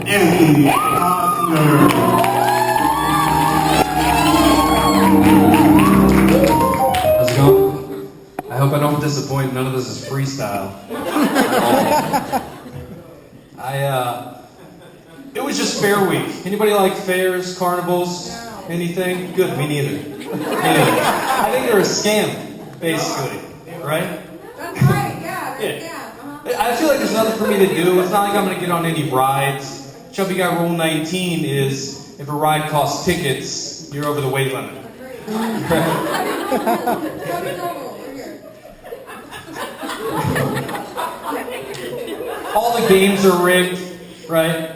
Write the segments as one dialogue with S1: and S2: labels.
S1: Andy Hosmer.
S2: How's it going? I hope I don't disappoint. None of this is freestyle. It was just Fair Week. Anybody like fairs, carnivals, anything? Good, me neither. I think they're a scam, basically, right?
S3: That's right, yeah.
S2: I feel like there's nothing for me to do. It's not like I'm going to get on any rides. Chubby Guy Rule 19 is, if a ride costs tickets, you're over the weight limit. All the games are rigged, right?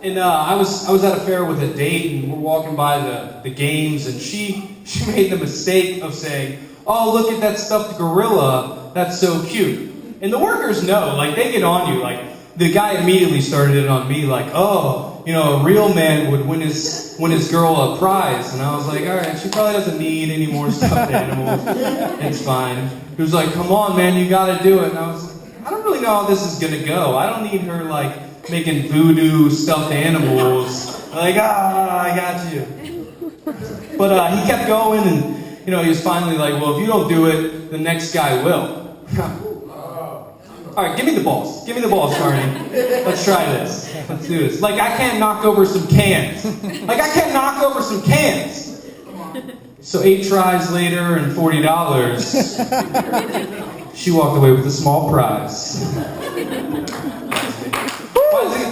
S2: And I was at a fair with a date, and we're walking by the games, and she made the mistake of saying, "Oh, look at that stuffed gorilla. That's so cute." And the workers know, like, they get on you. Like, the guy immediately started it on me, like, "Oh, you know, a real man would win his girl a prize." And I was like, "All right, she probably doesn't need any more stuffed animals. It's fine." He was like, "Come on, man, you got to do it." And I was like, I don't really know how this is gonna go. I don't need her like making voodoo stuffed animals. Like, I got you. But he kept going, and he was finally like, "Well, if you don't do it, the next guy will." All right, give me the balls. Give me the balls, Carney. Let's try this. Let's do this. Like, I can't knock over some cans. So 8 tries later and $40. She walked away with a small prize.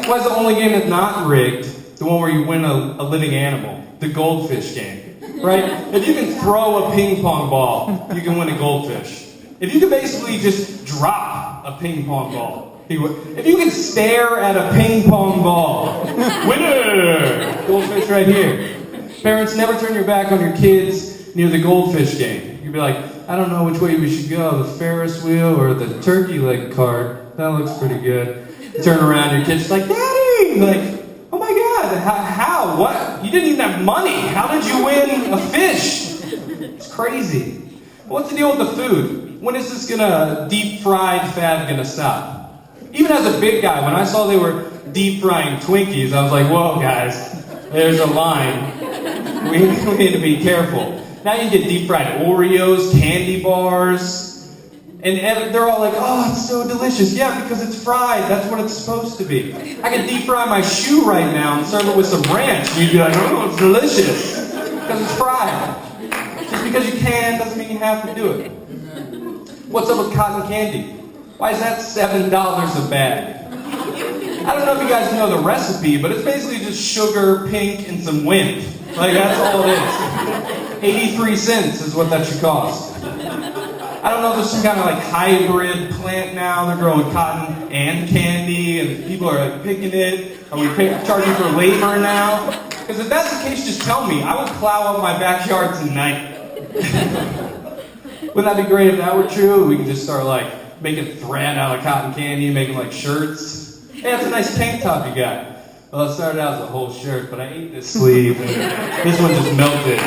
S2: Why is the only game that's not rigged the one where you win a living animal? The goldfish game, right? If you can throw a ping pong ball, you can win a goldfish. If you can basically just drop a ping pong ball, if you can stare at a ping pong ball, winner! Goldfish right here. Parents, never turn your back on your kids near the goldfish game. You'd be like, "I don't know which way we should go, the Ferris wheel or the turkey leg card. That looks pretty good." You turn around, your kid's like, "Daddy!" Like, "Oh my God, how? What? You didn't even have money. How did you win a fish?" It's crazy. What's the deal with the food? When is this deep fried fad gonna stop? Even as a big guy, when I saw they were deep frying Twinkies, I was like, "Whoa, guys, there's a line. We need to be careful." Now you get deep fried Oreos, candy bars, and they're all like, "Oh, it's so delicious." Yeah, because it's fried. That's what it's supposed to be. I can deep fry my shoe right now and serve it with some ranch, and you'd be like, "Oh, it's delicious," because it's fried. Just because you can doesn't mean you have to do it. What's up with cotton candy? Why is that $7 a bag? I don't know if you guys know the recipe, but it's basically just sugar, pink, and some wind. Like, that's all it is. 83 cents is what that should cost. I don't know, there's some kind of like hybrid plant now. They're growing cotton and candy, and people are like picking it. Are we charging for labor now? Because if that's the case, just tell me. I would plow up my backyard tonight. Wouldn't that be great if that were true? We could just start like making thread out of cotton candy, making like shirts. Hey, that's a nice tank top you got. Well, it started out as a whole shirt, but I ate this sleeve, and this one just melted.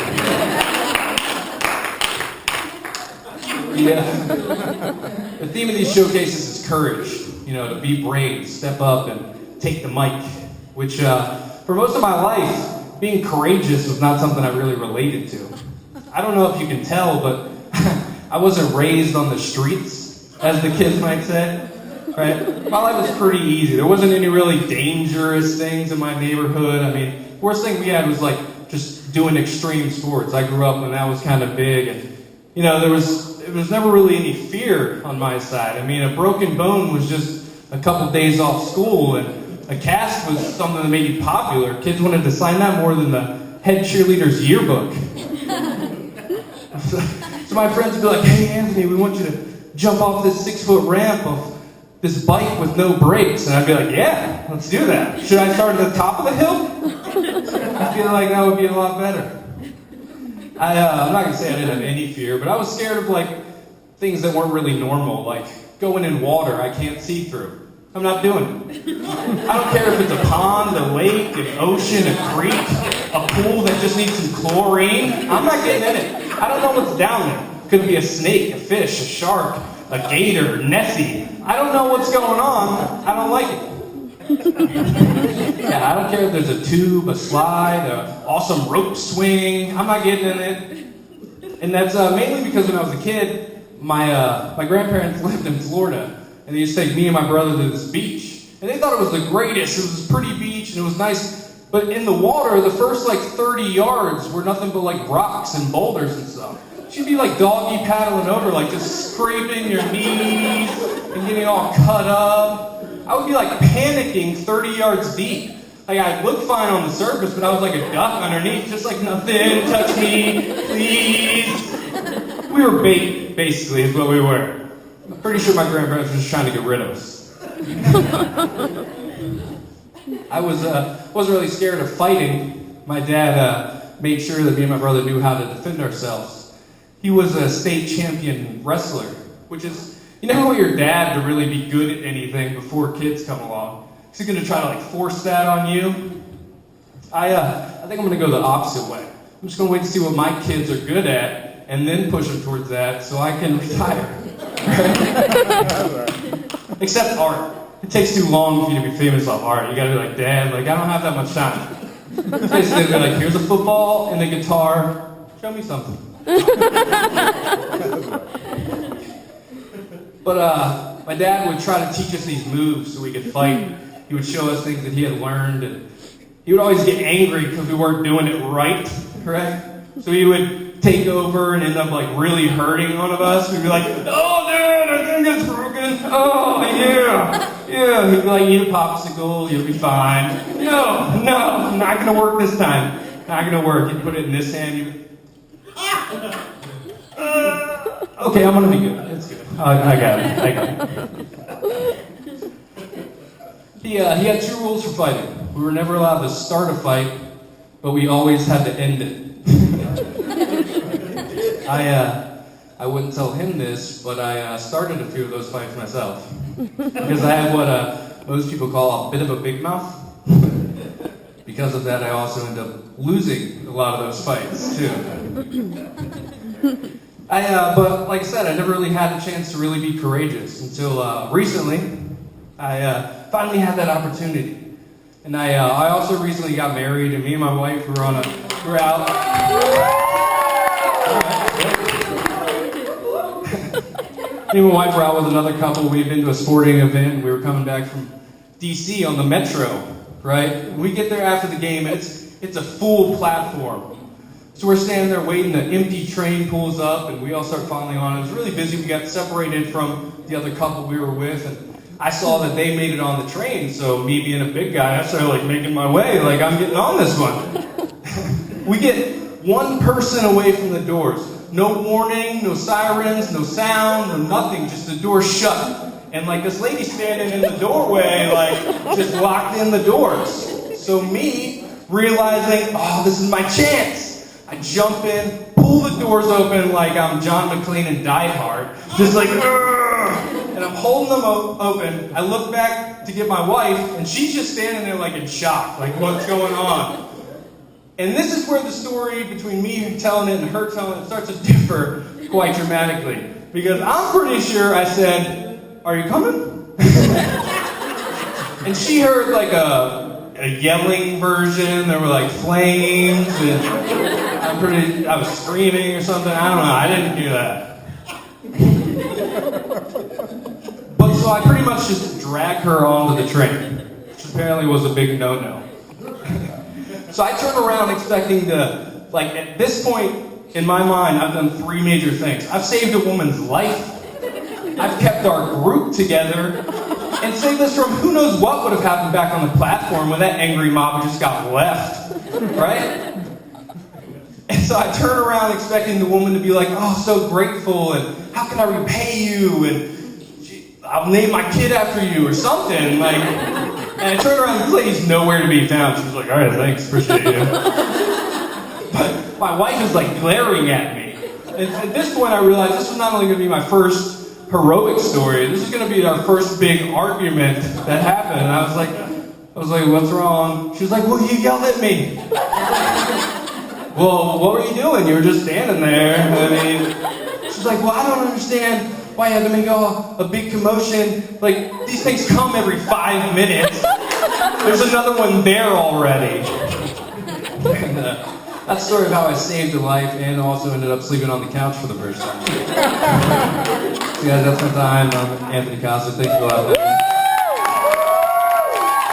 S2: Yeah. The theme of these showcases is courage. To be brave, step up, and take the mic. Which, for most of my life, being courageous was not something I really related to. I don't know if you can tell, but I wasn't raised on the streets, as the kids might say. Right? My life was pretty easy. There wasn't any really dangerous things in my neighborhood. I mean, worst thing we had was like just doing extreme sports. I grew up when that was kind of big, and there was never really any fear on my side. I mean, a broken bone was just a couple days off school, and a cast was something that made you popular. Kids wanted to sign that more than the head cheerleader's yearbook. So my friends would be like, "Hey, Anthony, we want you to jump off this 6-foot ramp of this bike with no brakes." And I'd be like, "Yeah, let's do that. Should I start at the top of the hill?" I feel like that would be a lot better. I'm not going to say I didn't have any fear, but I was scared of like things that weren't really normal, like going in water I can't see through. I'm not doing it. I don't care if it's a pond, a lake, an ocean, a creek, a pool that just needs some chlorine. I'm not getting in it. I don't know what's down there. Could be a snake, a fish, a shark, a gator, Nessie. I don't know what's going on. I don't like it. Yeah, I don't care if there's a tube, a slide, an awesome rope swing. I'm not getting in it. And that's mainly because when I was a kid, my grandparents lived in Florida, and they used to take me and my brother to this beach. And they thought it was the greatest. It was this pretty beach, and it was nice. But in the water, the first like 30 yards were nothing but like rocks and boulders and stuff. She'd be like doggy paddling over, like just scraping your knees and getting all cut up. I would be like panicking 30 yards deep. Like I looked fine on the surface, but I was like a duck underneath, just like nothing, touch me, please. We were bait, basically, is what we were. I'm pretty sure my grandparents were just trying to get rid of us. I wasn't really scared of fighting. My dad made sure that me and my brother knew how to defend ourselves. He was a state champion wrestler, which is, you never want your dad to really be good at anything before kids come along. He's going to try to like force that on you. I think I'm going to go the opposite way. I'm just going to wait to see what my kids are good at and then push them towards that so I can retire. Except art. It takes too long for you to be famous off art. You gotta be like, Dad, like I don't have that much time. Basically, be like, here's a football and a guitar. Show me something. But my dad would try to teach us these moves so we could fight. He would show us things that he had learned, and he would always get angry because we weren't doing it right, correct? So he would take over and end up like really hurting one of us. We'd be like, oh, Dad, I think it's broken. Oh, yeah. Yeah, he'd be like, eat a popsicle, you'll be fine. No, not gonna work this time. Not gonna work. He'd put it in this hand. Okay, I'm gonna be good. It's good. I got it. He had two rules for fighting. We were never allowed to start a fight, but we always had to end it. I wouldn't tell him this, but I started a few of those fights myself. Because I have what most people call a bit of a big mouth. Because of that, I also end up losing a lot of those fights, too. But like I said, I never really had a chance to really be courageous until recently. I finally had that opportunity. And I also recently got married, and me and my wife were out. Me and my wife were out with another couple. We had been to a sporting event. We were coming back from D.C. on the metro, right? We get there after the game, and it's a full platform. So we're standing there waiting. The empty train pulls up, and we all start filing on. It was really busy. We got separated from the other couple we were with, and I saw that they made it on the train. So me being a big guy, I started like making my way, like I'm getting on this one. We get one person away from the doors. No warning, no sirens, no sound, no nothing, just the door shut. And like this lady standing in the doorway, like just locked in the doors. So me realizing, oh, this is my chance. I jump in, pull the doors open like I'm John McClane in Die Hard. Just like, Urgh! And I'm holding them open. I look back to get my wife, and she's just standing there like in shock, like what's going on? And this is where the story between me telling it and her telling it starts to differ quite dramatically. Because I'm pretty sure I said, are you coming? And she heard like a yelling version. There were like flames, and I was screaming or something. I don't know. I didn't hear that. But so I pretty much just dragged her onto the train, which apparently was a big no-no. So I turn around expecting to, like at this point in my mind, I've done three major things. I've saved a woman's life. I've kept our group together. And saved us from who knows what would have happened back on the platform when that angry mob just got left. Right? And so I turn around expecting the woman to be like, oh, so grateful, and how can I repay you? And I'll name my kid after you or something. Like, and I turned around, the lady's nowhere to be found. She was like, all right, thanks, appreciate you. But my wife is like glaring at me. And at this point, I realized this was not only going to be my first heroic story, this is going to be our first big argument that happened. And I was like, what's wrong? She was like, well, you yelled at me. Well, what were you doing? You were just standing there. I mean, she's like, well, I don't understand why you had to make a big commotion. Like, these things come every 5 minutes. There's another one there already. And, that's the story of how I saved a life and also ended up sleeping on the couch for the first time. So guys, that's my time. I'm Anthony Costa. Thank you a lot.